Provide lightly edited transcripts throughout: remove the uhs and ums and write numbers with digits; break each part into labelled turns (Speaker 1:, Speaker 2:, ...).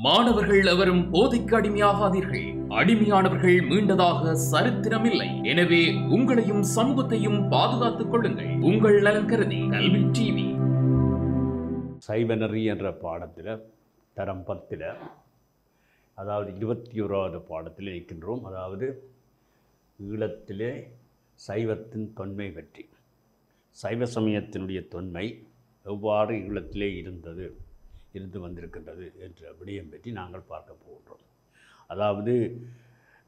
Speaker 1: மாணவர்கள் எவரும் போதைக்கு அடிமையாகாதீர்கள். அடிமையானவர்கள் மீண்டதாக சரித்திரமில்லை. எனவே உங்களையும் சமூகத்தையும் பாதுகாத்துக் கொள்ளுங்கள். உங்கள் நலன் கருதி கல்வி டிவி.
Speaker 2: சைவநெறி என்ற பாடத்தில் தரம் 10 அதாவது 21வது பாடத்தில் இருக்கின்றோம். அதாவது ஈழத்திலே சைவத்தின் தொன்மை பற்றி, சைவ சமயத்தினுடைய தொன்மை எவ்வாறு ஈழத்திலே இருந்து வந்திருக்கின்றது என்ற விடயம் பற்றி நாங்கள் பார்க்க போகின்றோம். அதாவது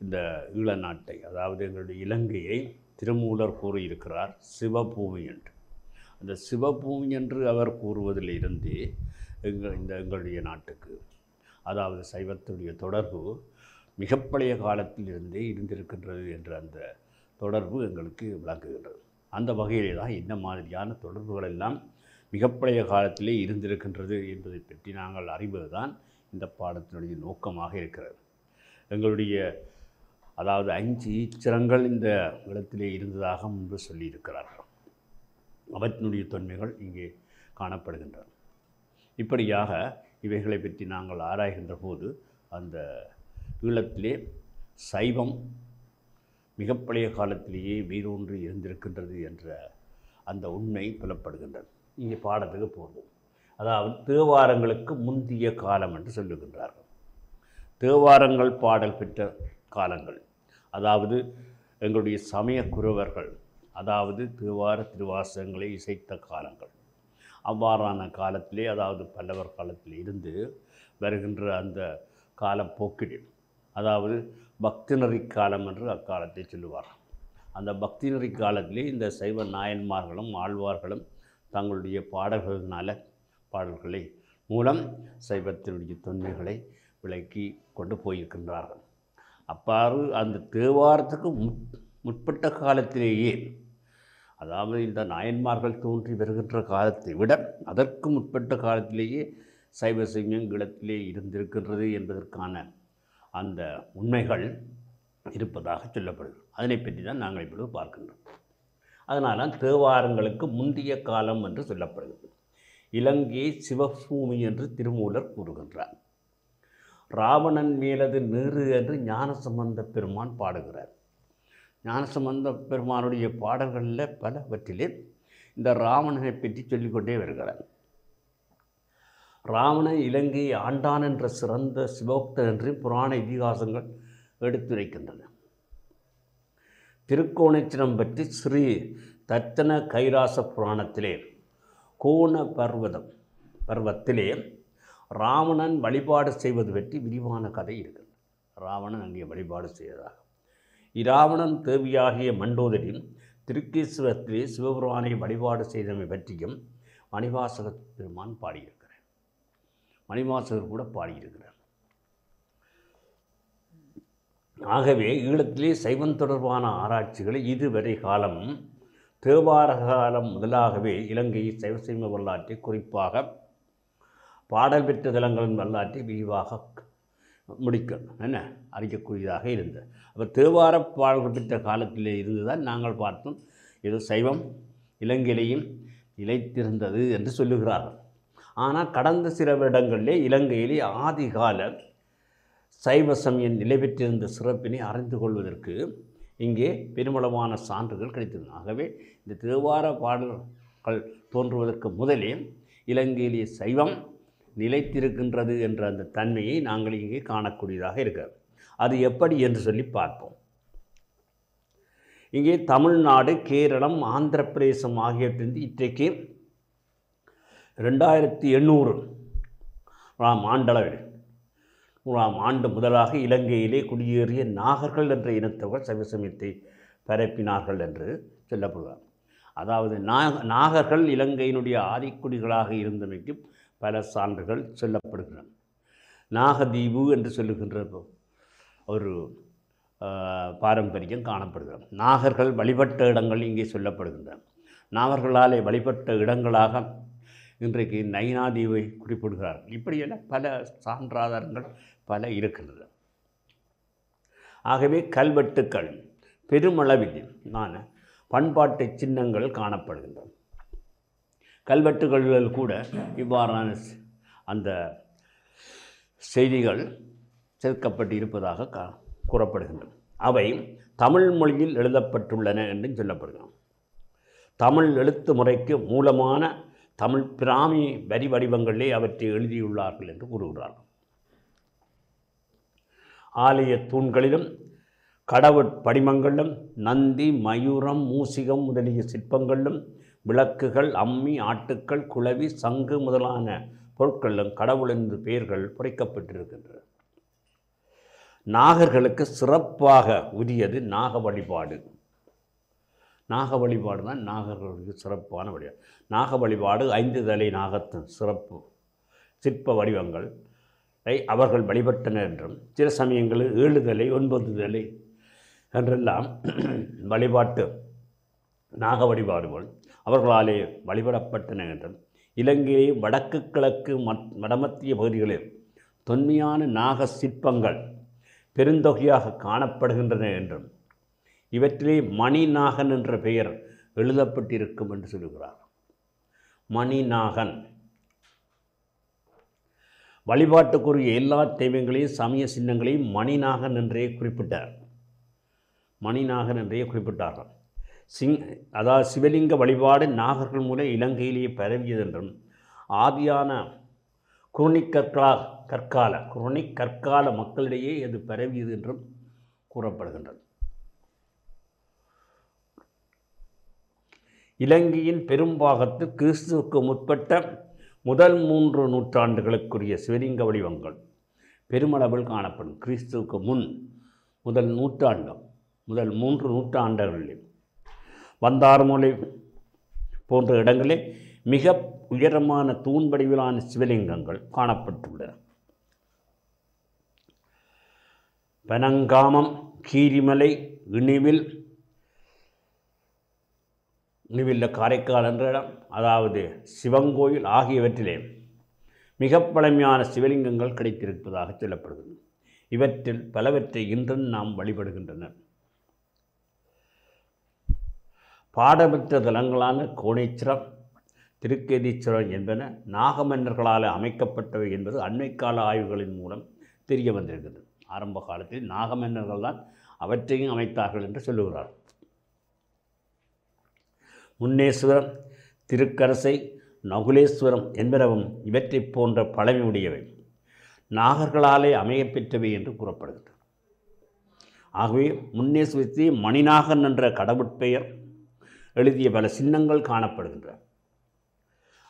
Speaker 2: இந்த ஈழ நாட்டை, அதாவது எங்களுடைய இலங்கையை திருமூலர் கூறியிருக்கிறார் சிவபூமி என்று. அந்த சிவபூமி என்று அவர் கூறுவதிலிருந்து எங்களுடைய நாட்டுக்கு, அதாவது சைவத்துடைய தொடர்பு மிக பழைய காலத்தில் இருந்தே இருந்திருக்கின்றது என்ற அந்த தொடர்பு எங்களுக்கு விளக்குகின்றது. அந்த வகையிலே தான் இந்த மாதிரியான தொடர்புகள் எல்லாம் மிக பழைய காலத்திலே இருந்திருக்கின்றது என்பதை பற்றி நாங்கள் அறிவதுதான் இந்த பாடத்தினுடைய நோக்கமாக இருக்கிறது. எங்களுடைய அதாவது 5 ஈச்சரங்கள் இந்த இடத்திலே இருந்ததாக முன்பு சொல்லியிருக்கிறார்கள். அவற்றினுடைய தொன்மைகள் இங்கே காணப்படுகின்றன. இப்படியாக இவைகளை பற்றி நாங்கள் ஆராய்கின்ற போது அந்த ஈழத்திலே சைவம் மிக பழைய காலத்திலேயே வேரூன்றி இருந்திருக்கின்றது என்ற அந்த உண்மை புலப்படுகின்றது. இங்கே பாடத்துக்கு போவோம். அதாவது தேவாரங்களுக்கு முந்திய காலம் என்று சொல்லுகின்றார்கள். தேவாரங்கள் பாடல் பெற்ற காலங்கள், அதாவது எங்களுடைய சமய குருவர்கள், அதாவது தேவார திருவாசகங்களை இசைத்த காலங்கள். அவ்வாறான காலத்திலே, அதாவது பல்லவர் காலத்தில் இருந்து வருகின்ற அந்த காலப்போக்கில், அதாவது பக்திநெறி காலம் என்று அக்காலத்தை சொல்லுவார்கள். அந்த பக்திநெறி காலத்திலே இந்த சைவ நாயன்மார்களும் ஆழ்வார்களும் தங்களுடைய பாடல்களை மூலம் சைவத்தினுடைய தொன்மைகளை விளக்கி கொண்டு போயிருக்கின்றார்கள். அவ்வாறு அந்த தேவாரத்துக்கு முற்பட்ட காலத்திலேயே, அதாவது இந்த நாயன்மார்கள் தோன்றி வருகின்ற காலத்தை விட அதற்கு முற்பட்ட காலத்திலேயே சைவ சமயம் ஈழத்திலே இருந்திருக்கின்றது என்பதற்கான அந்த உண்மைகள் இருப்பதாக சொல்லப்படுகிறது. அதனை பற்றி தான் நாங்கள் இப்பொழுது பார்க்கின்றோம். அதனால் தேவாரங்களுக்கு முந்திய காலம் என்று சொல்லப்படுகிறது. இலங்கையை சிவபூமி என்று திருமூலர் கூறுகின்றார். ராவணன் மேலது நீறு என்று ஞானசம்பந்த பெருமான் பாடுகிறார். ஞானசம்பந்த பெருமானுடைய பாடல்களில் பலவற்றிலே இந்த ராவணனை பற்றி சொல்லிக்கொண்டே வருகிறார். ராவணன் இலங்கையை ஆண்டான் என்ற சிறந்த சிவோக்தன் என்று புராண இதிகாசங்கள் எடுத்துரைக்கின்றன. திருக்கோணேச்சரம் பற்றி ஸ்ரீ தத்தன கைலாச புராணத்திலே கோண பர்வத்திலே ராவணன் வழிபாடு செய்வது பற்றி விரிவான கதை இருக்கிறது. ராவணன் அங்கே வழிபாடு செய்வதாக. இராவணன் தேவியாகிய மண்டோதரி திருக்கேசுவரத்திலே சிவபெருமானை வழிபாடு செய்தமை பற்றியும் மணிவாசக பெருமான் பாடியிருக்கிறார். மணிவாசகர் கூட பாடியிருக்கிறார். ஆகவே ஈழத்திலே சைவம் தொடர்பான ஆராய்ச்சிகளை இதுவரை காலம் தேவார காலம் முதலாகவே இலங்கையை சைவ வரலாற்றை, குறிப்பாக பாடல் பெற்ற தலங்களின் வரலாற்றை விரிவாக அறியக்கூடியதாக இருந்தது. அப்போ தேவார பாடல்கள் பெற்ற காலத்திலே இருந்துதான் நாங்கள் பார்த்தோம் இது சைவம் இலங்கையிலேயும் நிலைத்திருந்தது என்று சொல்லுகிறார்கள். ஆனால் கடந்த சில வருடங்களிலே இலங்கையிலே ஆதிகால சைவ சமயம் நிலை பெற்றிருந்த சிறப்பினை அறிந்து கொள்வதற்கு இங்கே பெருமளவான சான்றுகள் கிடைத்திருந்தன. ஆகவே இந்த தேவார பாடல்கள் தோன்றுவதற்கு முதலே இலங்கையிலே சைவம் நிலைத்திருக்கின்றது என்ற அந்த தன்மையை நாங்கள் இங்கே காணக்கூடியதாக இருக்கிறது. அது எப்படி என்று சொல்லி பார்ப்போம். இங்கே தமிழ்நாடு, கேரளம், ஆந்திர பிரதேசம் ஆகியவற்றிலிருந்து இன்றைக்கு 2800 ஆண்டளவில் ஆண்டு முதலாக இலங்கையிலே குடியேறிய நாகர்கள் என்ற இனத்தவர்கள் சைவ சமயத்தை பரப்பினார்கள் என்று சொல்லப்படுவார். அதாவது நாகர்கள் இலங்கையினுடைய ஆதிக்குடிகளாக இருந்தமைக்கு பல சான்றுகள் சொல்லப்படுகின்றன. நாகதீவு என்று சொல்லுகின்ற ஒரு பாரம்பரியம் காணப்படுகிறது. நாகர்கள் வழிபட்ட இடங்கள் இங்கே சொல்லப்படுகின்றன. நாகர்களாலே வழிபட்ட இடங்களாக இன்றைக்கு நைனாதீவை குறிப்பிடுகிறார்கள். இப்படியெல்லாம் பல சான்றாதாரங்கள் பல இருக்கின்றன. ஆகவே கல்வெட்டுக்கள் பெருமளவில் பண்பாட்டு சின்னங்கள் காணப்படுகின்றன. கல்வெட்டுகளில் கூட இவ்வாறான அந்த செய்திகள் சேர்க்கப்பட்டு இருப்பதாக கூறப்படுகின்றன. அவை தமிழ் மொழியில் எழுதப்பட்டுள்ளன என்று சொல்லப்படுகிறது. தமிழ் எழுத்து முறைக்கு மூலமான தமிழ் பிராமி வரி வடிவங்களிலே அவற்றை எழுதியுள்ளார்கள் என்று கூறுகிறார்கள். ஆலய தூண்களிலும் கடவுட் படிமங்களிலும் நந்தி, மயூரம், மூசிகம் முதலிய சிற்பங்களிலும் விளக்குகள், அம்மி, ஆட்டுக்கள், குளவி, சங்கு முதலான பொருட்களிலும் கடவுள் என்று பெயர்கள் பொறிக்கப்பட்டிருக்கின்றன. நாகர்களுக்கு சிறப்பாக உரியது நாக வழிபாடு. நாக வழிபாடு தான் நாகர்களுக்கு சிறப்பான வழிபாடு. நாக வழிபாடு 5 தலை நாகத்தின் சிறப்பு சிற்ப வடிவங்கள் அவர்கள் வழிபட்டனர் என்றும், சில சமயங்களில் 7 தலை 9 தலை என்றெல்லாம் வழிபாட்டு நாக வழிபாடுகள் அவர்களாலே வழிபடப்பட்டன என்றும், இலங்கையை வடக்கு கிழக்கு வடமத்திய பகுதிகளில் தொன்மையான நாக சிற்பங்கள் பெருந்தொகையாக காணப்படுகின்றன என்றும், இவற்றிலே மணிநாகன் என்ற பெயர் எழுதப்பட்டிருக்கும் என்று சொல்கிறார். மணிநாகன் வழிபாட்டுக்குரிய எல்லா தெய்வங்களையும் சமய சின்னங்களையும் மணிநாகன் என்றே குறிப்பிட்டார். மணிநாகன் என்றே குறிப்பிட்டார்கள். அதாவது சிவலிங்க வழிபாடு நாகர்கள் மூலம் இலங்கையிலேயே பரவியது என்றும், ஆதியான குரோனிக் கற்கால மக்களிடையே அது பரவியது என்றும் கூறப்படுகின்றது. இலங்கையின் பெரும்பாகத்து கிறிஸ்துவுக்கு முற்பட்ட முதல் 3 நூற்றாண்டுகளுக்குரிய சிவலிங்க வடிவங்கள் பெருமளவில் காணப்படும். கிறிஸ்துவுக்கு முன் முதல் 3 நூற்றாண்டுகளில் வந்தாறுமூலை போன்ற இடங்களில் மிக உயரமான தூண் வடிவிலான சிவலிங்கங்கள் காணப்பட்டுள்ளன. பனங்காமம், கீரிமலை, இணிவில் காரைக்கால் என்ற இடம், அதாவது சிவங்கோயில் ஆகியவற்றிலே மிக பழமையான சிவலிங்கங்கள் கிடைத்திருப்பதாக சொல்லப்படுகிறது. இவற்றில் பலவற்றை இன்றும் நாம் வழிபடுகின்றனர். பாடபெற்ற தலங்களான கோணேஸ்வரம், திருக்கேதீஸ்வரம் என்பன நாகமன்னர்களால் அமைக்கப்பட்டவை என்பது அண்மைக்கால ஆய்வுகளின் மூலம் தெரிய வந்திருக்கிறது. ஆரம்ப காலத்தில் நாகமன்னர்கள் தான் அவற்றையும் அமைத்தார்கள் என்று சொல்லுகிறார். முன்னேஸ்வரம், திருக்கரசை, நகுலேஸ்வரம் என்பனவும் இவற்றை போன்ற பழமையுடையவை நாகர்களாலே அமையப்பெற்றவை என்று கூறப்படுகிறது. ஆகவே முன்னேஸ்வரத்தை மணிநாகன் என்ற கடவுட்பெயர் எழுதிய பல சின்னங்கள் காணப்படுகின்றன.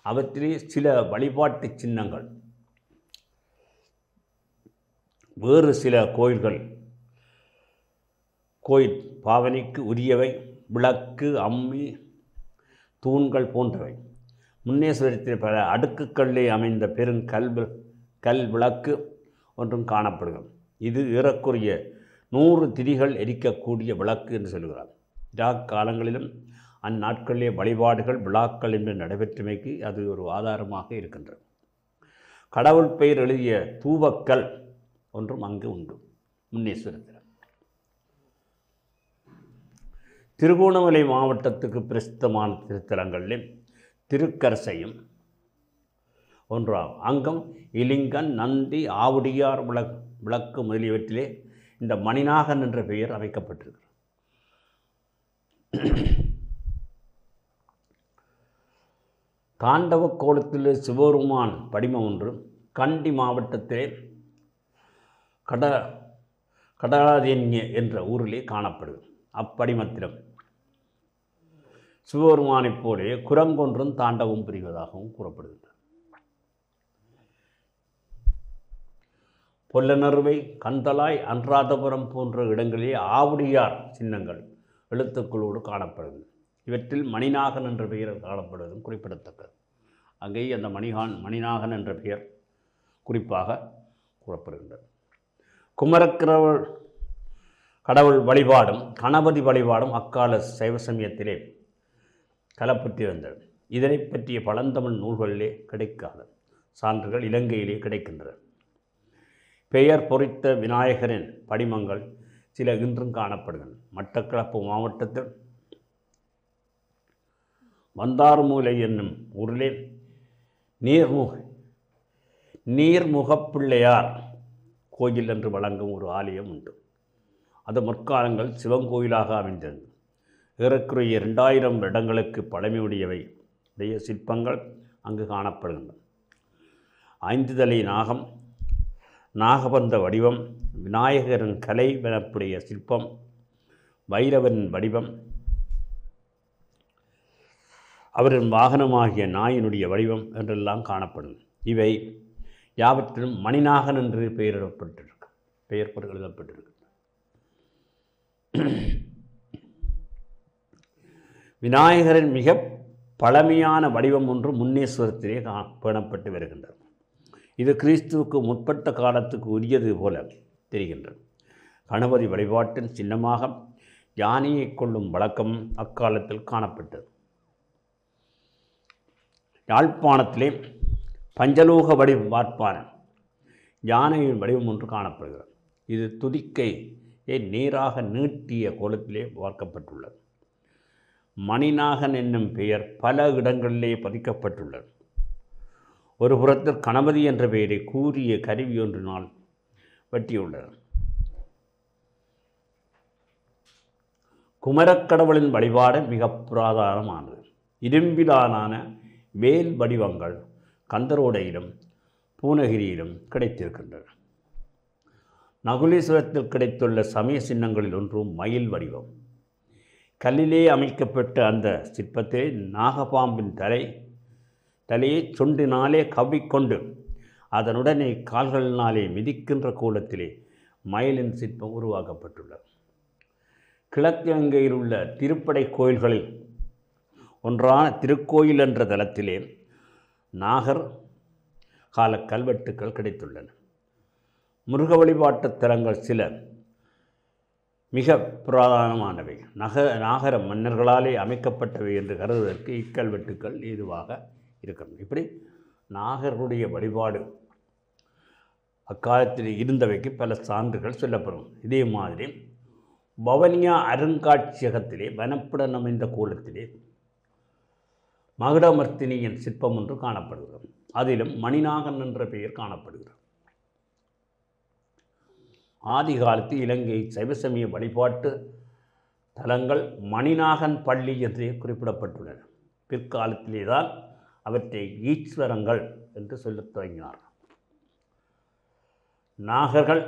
Speaker 2: அவற்றிலே சில வழிபாட்டு சின்னங்கள், வேறு சில கோயில் பாவனைக்கு உரியவை, விளக்கு, அம்மி, தூண்கள் போன்றவை. முன்னேஸ்வரத்தில் பல அடுக்குகளிலே அமைந்த கல் விளக்கு ஒன்றும் காணப்படுகிறது. இது ஏறக்குறைய 100 திரிகள் எரிக்கக்கூடிய விளக்கு என்று சொல்கிறார். காலங்களிலும் அந்நாட்களிலே வழிபாடுகள், விழாக்கள் என்று நடைபெற்றமைக்கு அது ஒரு ஆதாரமாக இருக்கின்றது. கடவுள் பெயர் எழுதிய தூவக்கல் ஒன்றும் அங்கு உண்டு முன்னேஸ்வரத்தில். திருகோணமலை மாவட்டத்துக்கு பிரசித்தமான திருத்தலங்களிலே திருக்கரசையும் ஒன்றாகும். அங்கும் இலிங்கன், நந்தி, ஆவுடையார் விளக்கு முதலியவற்றிலே இந்த மணிநாகன் என்ற பெயர் அமைக்கப்பட்டிருக்கிறது. தாண்டவ கோலத்திலே சிவபெருமான் படிமம் ஒன்று கண்டி மாவட்டத்திலே கடலாதேன்ய என்ற ஊரிலே காணப்படுகிறது. அப்படிமத்திலும் சிவபெருமானைப் போலே குரங்கொன்றும் தாண்டவம் புரிவதாகவும் கூறப்படுகின்றது. பொல்லனறுவை, கந்தலாய், அன்றாதபுரம் போன்ற இடங்களிலே ஆவுடையார் சின்னங்கள் எழுத்துக்களோடு காணப்படுகிறது. இவற்றில் மணிநாகன் என்ற பெயர் காணப்படுவதும் குறிப்பிடத்தக்கது. அங்கே அந்த மணிநாகன் என்ற பெயர் குறிப்பாக கூறப்படுகின்றது. கடவுள் வழிபாடும் கணபதி வழிபாடும் அக்கால சைவ சமயத்திலே களப்பற்றி வந்தது. இதனை பற்றிய பழந்தமிழ் நூல்களிலே கிடைக்காத சான்றுகள் இலங்கையிலே கிடைக்கின்றன. பெயர் பொறித்த விநாயகரின் படிமங்கள் சில இன்றும் காணப்படுகின்றன. மட்டக்களப்பு மாவட்டத்தில் வந்தாறுமூலை என்னும் ஊரிலே நீர்முகப்பிள்ளையார் கோயில் என்று வழங்கும் ஒரு ஆலயம் உண்டு. அது முற்காலங்கள் சிவன் கோயிலாக அமைந்தது. ஏறக்குறைய 2000 வருடங்களுக்கு பழமையுடையவை உடைய சிற்பங்கள் அங்கு காணப்படுகின்றன. 5 தலை நாகம், நாகபந்த வடிவம், விநாயகரின் கலை எனப்புடைய சிற்பம், வைரவரின் வடிவம், அவரின் வாகனமாகிய நாயினுடைய வடிவம் என்றெல்லாம் காணப்படும். இவை யாவற்றிலும் மணிநாகன் என்று பெயர் எழுதப்பட்டிருக்கு. விநாயகரின் மிக பழமையான வடிவம் ஒன்று முன்னேஸ்வரத்திலே பேணப்பட்டு வருகின்றது. இது கிறிஸ்துவுக்கு முற்பட்ட காலத்துக்கு உரியது போல தெரிகின்றது. கணபதி வழிபாட்டின் சின்னமாக யானையை கொள்ளும் வழக்கம் அக்காலத்தில் காணப்பட்டது. யாழ்ப்பாணத்திலே பஞ்சலோக வடிவார்ப்பான யானையின் வடிவம் ஒன்று காணப்படுகிறது. இது துதிக்கையை நேராக நீட்டிய கோலத்திலே வார்க்கப்பட்டுள்ளது. மணிநாகன் என்னும் பெயர் பல இடங்களிலே பதிக்கப்பட்டுள்ளது. ஒரு புறத்தில் கணபதி என்ற பெயரை கூறிய கருவி ஒன்றினால் வெட்டியுள்ளது. குமரக்கடவுளின் வழிபாடு மிக புராதனமானது. இரும்பிலான வேல் வடிவங்கள் கந்தரோடையிலும் பூனகிரியிலும் கிடைத்திருக்கின்றன. நகுலீஸ்வரத்தில் கிடைத்துள்ள சமய சின்னங்களில் ஒன்று மயில் வடிவம். கல்லிலே அமைக்கப்பட்ட அந்த சிற்பத்திலே நாகப்பாம்பின் தலையை சொண்டினாலே கவ்விக்கொண்டு அதனுடனே கால்களினாலே மிதிக்கின்ற கோலத்திலே மயிலின் சிற்பம் உருவாக்கப்பட்டுள்ளது. கிழக்கிழங்கையில் உள்ள திருப்படை கோயில்களில் ஒன்றான திருக்கோயில் என்ற தலத்திலே நாகர் கால கல்வெட்டுக்கள் கிடைத்துள்ளன. முருக வழிபாட்டு தலங்கள் சில மிக புராதனமானவை, நாகர மன்னர்களாலே அமைக்கப்பட்டவை என்று கருதுவதற்கு இக்கல்வெட்டுக்கள் ஏதுவாக இருக்கிறது. இப்படி நாகர்களுடைய வழிபாடு அக்காலத்தில் இருந்தவைக்கு பல சான்றுகள் சொல்லப்படும். இதே மாதிரி வவுனியா அருங்காட்சியகத்திலே வனப்புடன் அமைந்த கோலத்திலே மகுடமர்த்தினியின் சிற்பம் ஒன்று காணப்படுகிறது. அதிலும் மணிநாகன் என்ற பெயர் காணப்படுகிறது. ஆதி காலத்தில் இலங்கை சைவசமய வழிபாட்டு தலங்கள் மணிநாகன் பள்ளி என்றே குறிப்பிடப்பட்டுள்ளன. பிற்காலத்திலே தான் அவற்றை ஈஸ்வரங்கள் என்று சொல்லத் தொடங்கினார். நாகர்கள்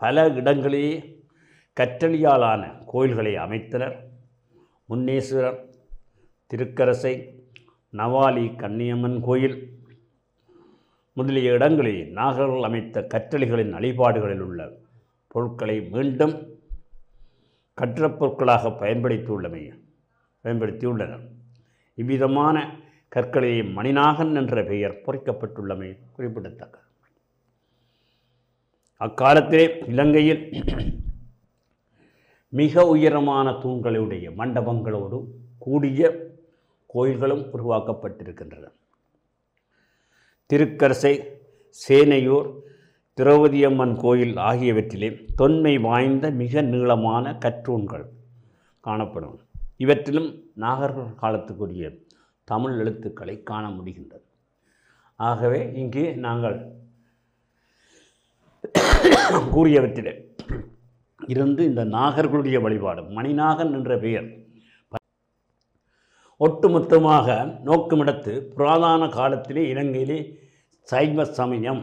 Speaker 2: பல இடங்களிலே கற்றளியாலான கோயில்களை அமைத்தனர். முன்னேஸ்வரர், திருக்கரசை, நவாலி கன்னியம்மன் கோயில் முதலிய இடங்களில் நாகர்கள் அமைத்த கற்றளிகளின் அழிபாடுகளில் உள்ள பொருட்களை மீண்டும் கற்றப் பொருட்களாக பயன்படுத்தியுள்ளனர். இவ்விதமான கற்களிலே மணிநாகன் என்ற பெயர் பொறிக்கப்பட்டுள்ளமை குறிப்பிடத்தக்கது. அக்காலத்திலே இலங்கையில் மிக உயரமான தூண்களுடைய மண்டபங்களோடு கூடிய கோயில்களும் உருவாக்கப்பட்டிருக்கின்றன. திருக்கரசை, சேனையூர், திரௌபதியம்மன் கோயில் ஆகியவற்றிலே தொன்மை வாய்ந்த மிக நீளமான கற்றூண்கள் காணப்படும். இவற்றிலும் நாகர்கள் காலத்துக்குரிய தமிழ் எழுத்துக்களை காண முடிகின்றது. ஆகவே இங்கே நாங்கள் கூறியவற்றிலே இருந்து இந்த நாகர்களுடைய வழிபாடு மணிநாகன் என்ற பெயர் ஒட்டுமொத்தமாக நோக்குமிடத்து புராதன காலத்திலே இலங்கையிலே சைவ சமயம்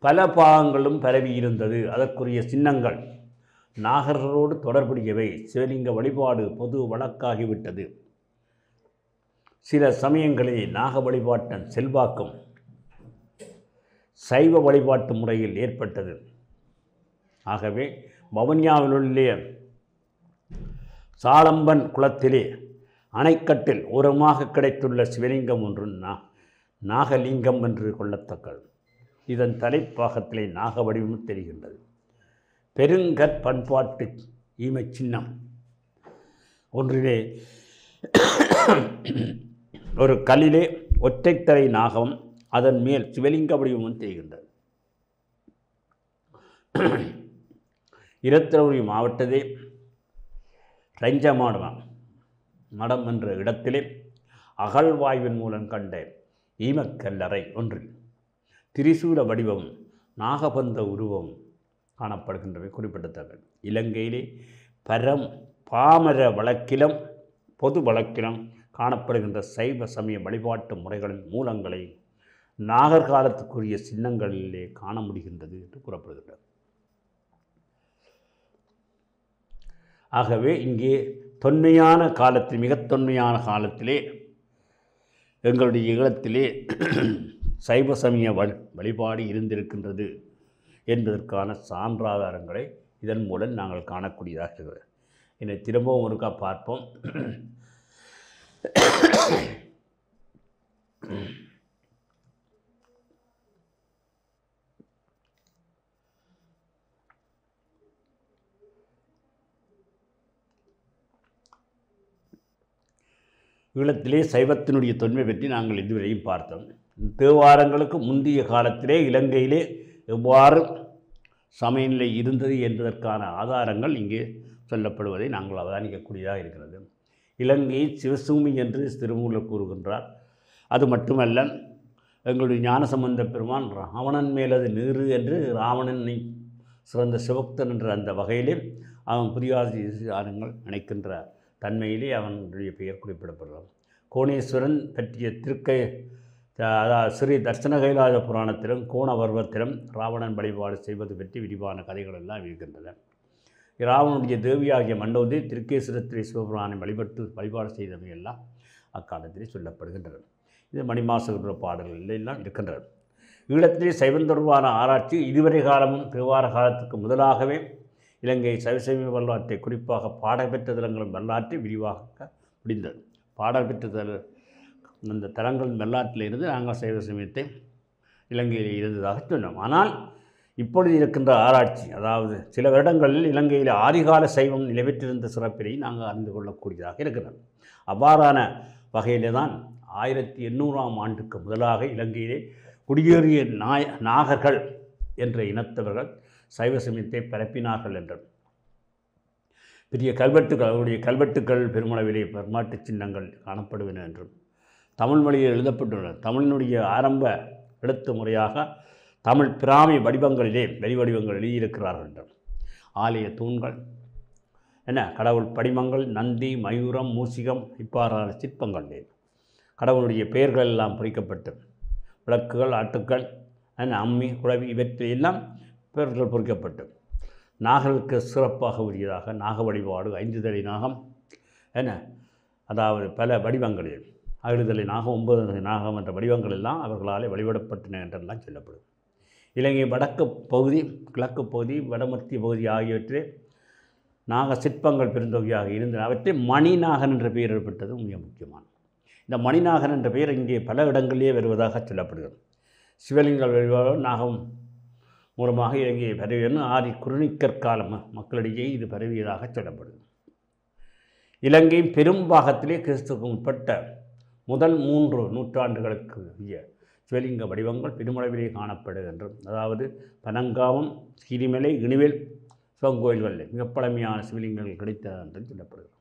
Speaker 2: பல பாகங்களும் பரவியிருந்தது. அதற்குரிய சின்னங்கள் நாகர்களோடு தொடர்புடையவை. சிவலிங்க வழிபாடு பொது வழக்காகிவிட்டது. சில சமயங்களில் நாக வழிபாட்டின் செல்வாக்கும் சைவ வழிபாட்டு முறையில் ஏற்பட்டது. ஆகவே வவுனியாவிலுள்ள சாலம்பன் குளத்திலே அணைக்கட்டில் ஓரமாக கிடைத்துள்ள சிவலிங்கம் ஒன்று நாகலிங்கம் என்று கொள்ளத்தக்கது. இதன் தலைப்பாகத்திலே நாக வடிவம் தெரிகின்றது. பெருங்கற்பண்பாட்டு ஈமை சின்னம் ஒன்றிலே ஒரு கல்லிலே ஒற்றைத்தலை நாகம், அதன் மேல் சிவலிங்க வடிவமும் தெரிகின்றது. இரத்தினபுரி மாவட்டத்திலே ரஞ்சமாடுவான் மடம் என்ற இடத்திலே அகழ்வாய்வின் மூலம் கண்ட ஈமக்கல்லறை ஒன்றில் திரிசூல வடிவமும் நாகபந்த உருவம் காணப்படுகின்றவை குறிப்பிடத்தக்கது. இலங்கையிலே பாமர வழக்கிலும் பொது வழக்கிலும் காணப்படுகின்ற சைவ சமய வழிபாட்டு முறைகளின் மூலங்களை நாகர் காலத்துக்குரிய சின்னங்களிலே காண முடிகின்றது என்று கூறப்படுகின்றது. ஆகவே இங்கே தொன்மையான காலத்தில், மிக தொன்மையான காலத்திலே எங்களுடைய ஈழத்திலே சைவ சமய வழிபாடு இருந்திருக்கின்றது என்பதற்கான சான்றாதாரங்களை இதன் மூலம் நாங்கள் காணக்கூடியதாக இருக்கிறது. என்னை திரும்பவும் ஒருக்கா பார்ப்போம். ஈழத்திலே சைவத்தினுடைய தொன்மை பற்றி நாங்கள் இதுவரையும் பார்த்தோம். தேவாரங்களுக்கு முந்தைய காலத்திலே இலங்கையிலே எவ்வாறு சமயநிலை இருந்தது என்பதற்கான ஆதாரங்கள் இங்கே சொல்லப்படுவதை நாங்கள் அவதானிக்கக்கூடியதாக இருக்கிறது. இலங்கை சிவசூமி என்று திருமூலர் கூறுகின்றார். அது மட்டுமல்ல, எங்களுடைய ஞானசம்பந்த பெருமான் ராவணன் மேலது நீரு என்று ராவணனை சிறந்த சிவக்தன் என்ற அந்த வகையிலே அவன் புரியாதாரங்கள் நினைக்கின்ற தன்மையிலே அவனுடைய பெயர் குறிப்பிடப்படுகிறான். கோணேஸ்வரன் பற்றிய அதாவது ஸ்ரீ தர்சன கைலாச புராணத்திலும் கோணபர்வத்திலும் ராவணன் வழிபாடு செய்வது பற்றி விரிவான கதைகள் எல்லாம் இருக்கின்றன. ராவனுடைய தேவியாகிய மண்டோதரி திருக்கேஸ்வரத்திலே சிவபுராணை வழிபாடு செய்தவையெல்லாம் அக்காலத்திலே சொல்லப்படுகின்றன. இது மணிமாசகருடைய பாடல்கள் எல்லாம் இருக்கின்றன. ஈழத்திலே சைவம் தொடர்பான ஆராய்ச்சி இதுவரை காலமும் தேவார காலத்துக்கு முதலாகவே இலங்கை சைவசமய வரலாற்றை, குறிப்பாக பாடப்பெற்ற தலங்களின் வரலாற்றை விரிவாக முடிந்தது. பாடப்பெற்ற அந்த தலங்களின் வரலாற்றில் இருந்து நாங்கள் சைவ சமயத்தை இலங்கையில் இருந்ததாக சொன்னோம். ஆனால் இப்பொழுது இருக்கின்ற ஆராய்ச்சி, அதாவது சில வருடங்களில் இலங்கையில் ஆதிகால சைவம் நிலைபெற்றிருந்த சிறப்பினை நாங்கள் அறிந்து கொள்ளக்கூடியதாக இருக்கிறது. அவ்வாறான வகையிலே தான் 1800ஆம் ஆண்டுக்கு முதலாக இலங்கையிலே குடியேறிய நாகர்கள் என்ற இனத்தவர்கள் சைவ சமயத்தை பரப்பினார்கள் என்றும், பெரிய கல்வெட்டுகள், அவருடைய கல்வெட்டுக்கள் பெருமளவிலே பரிமாற்று சின்னங்கள் காணப்படுவன என்றும், தமிழ் மொழியில் எழுதப்பட்டுள்ளன. தமிழினுடைய ஆரம்ப எழுத்து முறையாக தமிழ் பிராமி வடிவங்களிலே வெளிவடிவங்கள் எழுதியிருக்கிறார்கள் என்றும், ஆலய தூண்கள் கடவுள் படிமங்கள், நந்தி, மயூரம், மூசிகம் இவ்வாறான சிற்பங்கள், கடவுளுடைய பெயர்கள் எல்லாம் பொறிக்கப்பட்டு, விளக்குகள், ஆட்டுக்கள், அம்மி, குழவி இவற்றையெல்லாம் பெயர்கள் பொறிக்கப்பட்டு, நாகர்களுக்கு சிறப்பாக உரியதாக நாக வழிபாடு, 5 தலை நாகம் அதாவது பல வடிவங்களில் 7 தலை நாகம், 9 நாகம் என்ற வடிவங்கள் எல்லாம் அவர்களால் வழிபடப்பட்டன என்றெல்லாம் சொல்லப்படும். இலங்கை வடக்கு பகுதி, கிழக்கு பகுதி, வடமத்திய பகுதி ஆகியவற்றிலே நாக சிற்பங்கள் பெருந்தொகையாக இருந்தன. அவற்றை மணிநாகன் என்ற பெயர் ஏற்பட்டது மிக முக்கியமான. இந்த மணிநாகன் என்ற பெயர் இங்கே பல இடங்களிலே வருவதாக சொல்லப்படுகிறது. சிவலிங்க வழிபாடு நாகம் மூலமாக இலங்கையை பரவியன்னு ஆதி குறுநிக்கற் கால மக்களிடையே இது பரவியதாக சொல்லப்படுது. இலங்கையின் பெரும்பாகத்திலே கிறிஸ்துவுக்கு முற்பட்ட முதல் 3 நூற்றாண்டுகளுக்கு சிவலிங்க வடிவங்கள் பெருமளவிலே காணப்படுகின்றன. அதாவது பனங்காமம், கிரிமலை, இனிவேல் சிவங்கோயில்களில் மிக பழமையான சிவலிங்கங்கள் கிடைத்தன என்று சொல்லப்படுகிறது.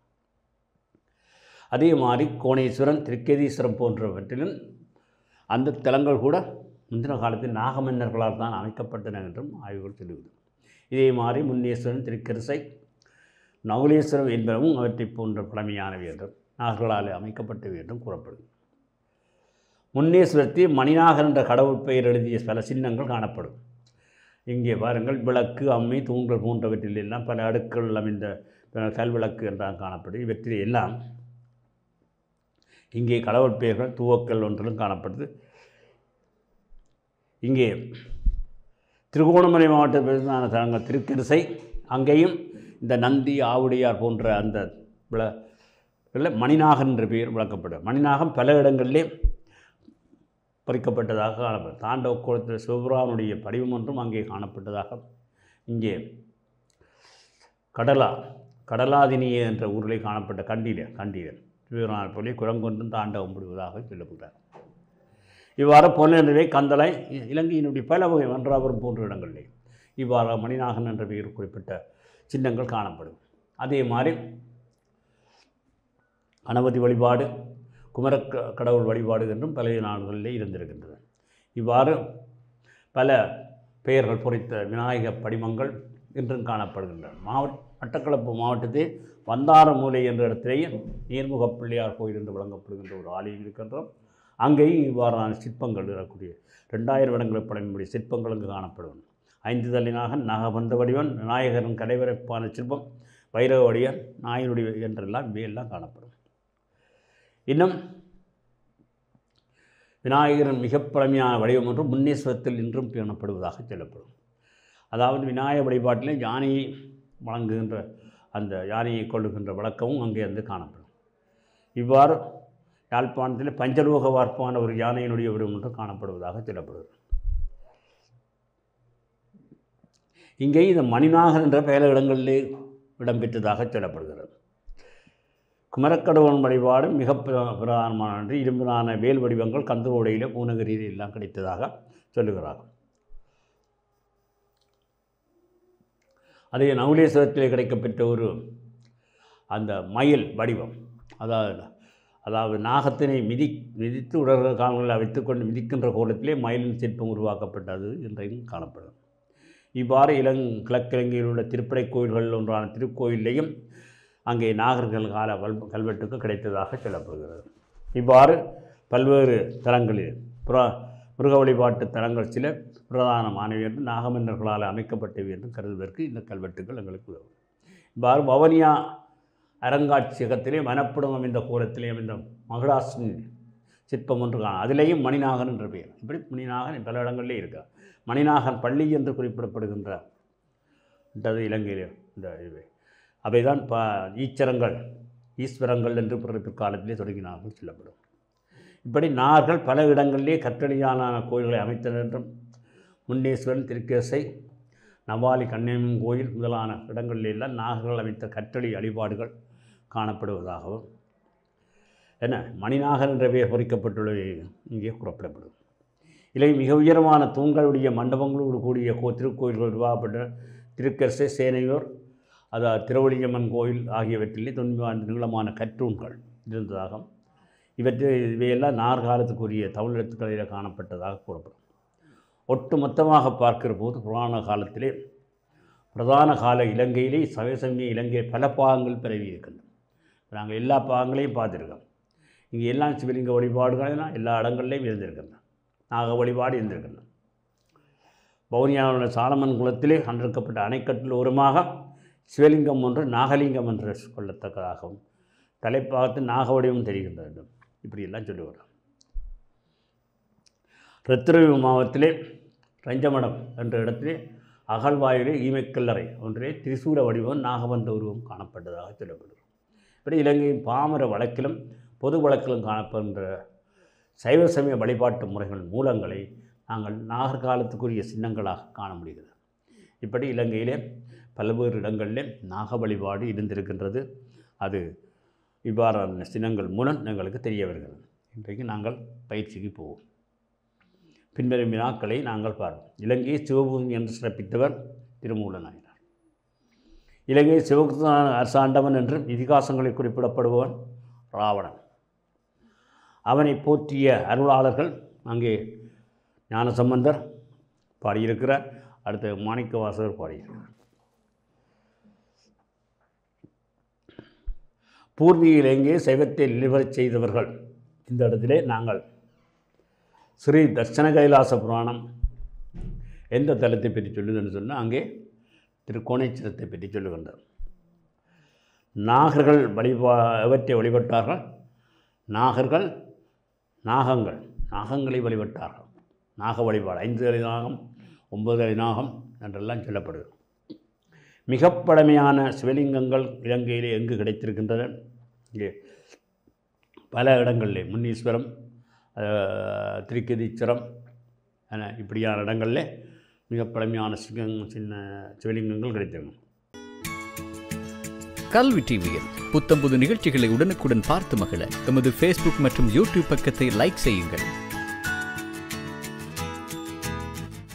Speaker 2: அதே மாதிரி கோணேஸ்வரன், திருக்கேதீஸ்வரம் போன்றவற்றிலும் அந்த தலங்கள் கூட முந்தின காலத்தில் நாகமன்னர்களால் தான் அமைக்கப்பட்டன என்றும் ஆய்வுகள் சொல்லுவது. இதே மாதிரி முன்னேஸ்வரன், திருக்கரிசை, நகுலேஸ்வரம் என்பனவும் அவற்றை போன்ற பழமையானவை என்றும் நாகர்களால் அமைக்கப்பட்டவை என்றும் கூறப்படுது. முன்னேஸ்வரத்தில் மணிநாகன் என்ற கடவுள் பெயர் எழுதிய பல சின்னங்கள் காணப்படும். இங்கே பாருங்கள், விளக்கு, அம்மி, தூண்கள் போன்றவற்றில் எல்லாம் பல அடுக்கள் அமைந்த கல்விளக்கு என்றால் காணப்படும். இவற்றில் எல்லாம் இங்கே கடவுள் பெயர்கள் தூவக்கல் ஒன்றிலும் காணப்படுது. இங்கே திருகோணமலை மாவட்டத்திலான தலங்கள் திருக்கரிசை, அங்கேயும் இந்த நந்தி, ஆவுடையார் போன்ற அந்த மணிநாகன் என்ற பெயர் விளக்கப்படும். மணிநாகம் பல இடங்களிலே பறிக்கப்பட்டதாக காணப்படும். தாண்டவ கோலத்தில் சிவபுரானுடைய படிவம் ஒன்றும் அங்கே காணப்பட்டதாக, இங்கே கடலாதினியே என்ற ஊரிலே காணப்பட்ட கண்டீரன் சிவபுரான போலே குரங்கொன்றும் தாண்டவம் விடுவதாக சொல்லப்படுகிறார். இவ்வாறு பொன்னிலை, கந்தளை, இலங்கையினுடைய பல வகை மன்றாபுரம் போன்ற இடங்களிலே இவ்வாறு மணிநாகன் என்ற பெயர் குறிப்பிட்ட சின்னங்கள் காணப்படும். அதே மாதிரி கணபதி வழிபாடு, குமர கடவுள் வழிபாடு என்றும் பல நாடுகளிலே இருந்திருக்கின்றன. இவ்வாறு பல பெயர்கள் பொறித்த விநாயகர் படிமங்கள் இன்றும் காணப்படுகின்றன. மட்டக்களப்பு மாவட்டத்தில் வந்தாரமூலை என்ற இடத்திலேயே நீர்முகப் பிள்ளையார் கோயில் என்று விளங்கப்படுகின்ற ஒரு ஆலயம் இருக்கின்றோம். அங்கேயும் இவ்வாறான சிற்பங்கள் இருக்கக்கூடிய 2000 வருடங்களை பழமையுடைய சிற்பங்கள் அங்கு காணப்படும். 5 தள்ளினாக நாகபந்த வடிவன், விநாயகரின் கடைவரைப்பான சிற்பம், வைரவ வடிவன், நாயனுடைய என்றெல்லாம் இவையெல்லாம் காணப்படும். இன்னும் விநாயகரின் மிக பழமையான வடிவம் ஒன்று முன்னீஸ்வரத்தில் இன்றும் பேணப்படுவதாக சொல்லப்படும். அதாவது விநாயகர் வழிபாட்டிலே யானையை வழங்குகின்ற அந்த யானையை கொள்ளுகின்ற வழக்கமும் அங்கே வந்து காணப்படும். இவ்வாறு யாழ்ப்பாணத்தில் பஞ்சலோக வார்ப்பான ஒரு யானையினுடைய வடிவம் ஒன்று காணப்படுவதாக சொல்லப்படுகிறது. இங்கே இந்த மணிநாகன் என்ற பல இடங்களிலே இடம்பெற்றதாக சொல்லப்படுகிறது. குமரக்கடவுள் வழிபாடு மிக பிரதானமான இரும்பிலான வேல் வடிவங்கள் கந்தரோடையில் பூநகரியில் எல்லாம் கிடைத்ததாக சொல்லுகிறார்கள். அதே நவுலேஸ்வரத்திலே கிடைக்கப்பெற்ற ஒரு அந்த மயில் வடிவம், அதாவது நாகத்தினை மிதித்து உடல்கிற காலங்களில் வைத்துக்கொண்டு மிதிக்கின்ற கோலத்திலே மயிலின் சிற்பம் உருவாக்கப்பட்டது என்றையும் காணப்படும். இவ்வாறு கிழக்கிழங்கையில் உள்ள திருப்படை கோயில்கள் ஒன்றான திருக்கோயிலையும் அங்கே நாகர்கள் கால கல்வெட்டுக்கு கிடைத்ததாக சொல்லப்படுகிறது. இவ்வாறு பல்வேறு தலங்களில் மிருக வழிபாட்டு தலங்கள் சில பிரதானமானவை என்று நாகமன்னர்களால் அமைக்கப்பட்டவை என்று கருதுவதற்கு இந்த கல்வெட்டுகள் எங்களுக்கு உதவும். இவ்வாறு வவுனியா அருங்காட்சியகத்திலே வனப்படும் அமைந்த கோலத்திலே அமைந்த மகுடாசினி சிற்பம் ஒன்று காணும். அதிலேயும் மணிநாகன் என்ற பெயர். இப்படி மணிநாகன் பல இடங்களிலே இருக்கிறார். மணிநாகன் பள்ளி என்று குறிப்பிடப்படுகின்றது இலங்கையிலே. இந்த இவை அவைதான் ஈஸ்வரங்கள் என்று பிற்காலத்திலே தொடங்கினார்கள் சொல்லப்படும். இப்படி நாகர்கள் பல இடங்களிலே கற்றளியான கோயில்களை அமைத்தனர் என்றும் முன்னீஸ்வரன், திருக்கேசை, நவாலி கண்ணியம்மன் கோயில் முதலான இடங்களிலெல்லாம் நாகர்கள் அமைத்த கற்றளி வழிபாடுகள் காணப்படுவதாகவும் மணிநாகன் என்ற பெயர் பொறிக்கப்பட்டுள்ளது இங்கே கூறப்படப்படும். இலை மிக உயரமான தூண்களுடைய மண்டபங்களோடு கூடிய திருக்கோயில்கள் உருவாக்கப்பட்ட திருக்கேசை, சேனையூர், அதாவது திருவள்ளியம்மன் கோயில் ஆகியவற்றிலே 90 நீளமான கற்றூன்கள் இருந்ததாகவும் இவையெல்லாம் நார்காலத்துக்குரிய தமிழ் எழுத்துக்களில் காணப்பட்டதாக கூறப்படும். ஒட்டு மொத்தமாக பார்க்கிற போது புராண காலத்திலே பிரதான கால இலங்கையிலே சமய இலங்கையில் பல பாகங்கள் பரவி இருக்கின்றன. நாங்கள் எல்லா பாகங்களையும் பார்த்துருக்கோம். இங்கே எல்லாம் சிவலிங்க வழிபாடுகள்லாம் எல்லா இடங்கள்லையும் இருந்திருக்கின்றன. நாக வழிபாடு இருந்திருக்கின்றன. வவுனியாவுடைய சாலமன் குளத்திலே கண்டிருக்கப்பட்ட அணைக்கட்டில் ஓரமாக சிவலிங்கம் ஒன்று நாகலிங்கம் என்று கொள்ளத்தக்கதாகவும் தலைப்பாகத்து நாக வடிவம் தெரிகின்றது. இப்படியெல்லாம் சொல்லுவார். ரத்திரவி மாவட்டத்திலே ரஞ்சமடம் என்ற இடத்திலே அகழ்வாயிலே ஈமைக்கல்லறை ஒன்றே திரிசூல வடிவம் நாகபந்த உருவம் காணப்பட்டதாக சொல்லப்படுகிறது. இப்படி இலங்கையின் பாமர வழக்கிலும் பொது வழக்கிலும் காணப்படுகின்ற சைவ சமய வழிபாட்டு முறைகள் மூலங்களை நாங்கள் நாகர்காலத்துக்குரிய சின்னங்களாக காண முடிகிறது. இப்படி இலங்கையிலே பல்வேறு இடங்களிலே நாக வழிபாடு இருந்திருக்கின்றது. அது இவ்வாறான சின்னங்கள் மூலம் எங்களுக்கு தெரிய வருகிறது. இன்றைக்கு நாங்கள் பயிற்சிக்கு போவோம். பின்வரும் வினாக்களை நாங்கள் பார்ப்போம். இலங்கையை சிவபூமி என்று சிறப்பித்தவர் திருமூல நாயனார். இலங்கையை சிவகுப்த அரசாண்டவன் என்று இதிகாசங்களில் குறிப்பிடப்படுபவன் ராவணன். அவனை போற்றிய அருளாளர்கள் அங்கே ஞானசம்பந்தர் பாடியிருக்கிறார். அடுத்து மாணிக்கவாசகர் பாடியிருக்கிறார். பூர்வீக இலங்கையை சைவத்தை நிலைவரச் செய்தவர்கள். இந்த இடத்திலே நாங்கள் ஸ்ரீ தர்சன கைலாச புராணம் எந்த தலத்தை பற்றி சொல்லுதுன்னு சொன்னால் அங்கே திருக்கோணேஸ்வரத்தை பற்றி சொல்லுகின்றார். நாகர்கள் எவற்றை வழிபட்டார்கள்? நாகர்கள் நாகங்களை வழிபட்டார்கள். நாக வழிபாடு 5 தலை நாகம், 9 தலை நாகம் என்றெல்லாம் சொல்லப்படுகிறது. மிக பழமையான சிவலிங்கங்கள் இலங்கையிலே எங்கு கிடைத்திருக்கின்றன? இங்கே பல இடங்களிலே முன்னீஸ்வரம், திருக்கதீச்சரம் என இப்படியான இடங்களில் மிக பழமையான சின்ன சிவலிங்கங்கள் கிடைத்திருக்கும்.
Speaker 3: கல்வி டிவியில் புத்தம்புது நிகழ்ச்சிகளை உடனுக்குடன் பார்த்து மகிழ எமது ஃபேஸ்புக் மற்றும் யூடியூப் பக்கத்தை லைக் செய்யுங்கள்.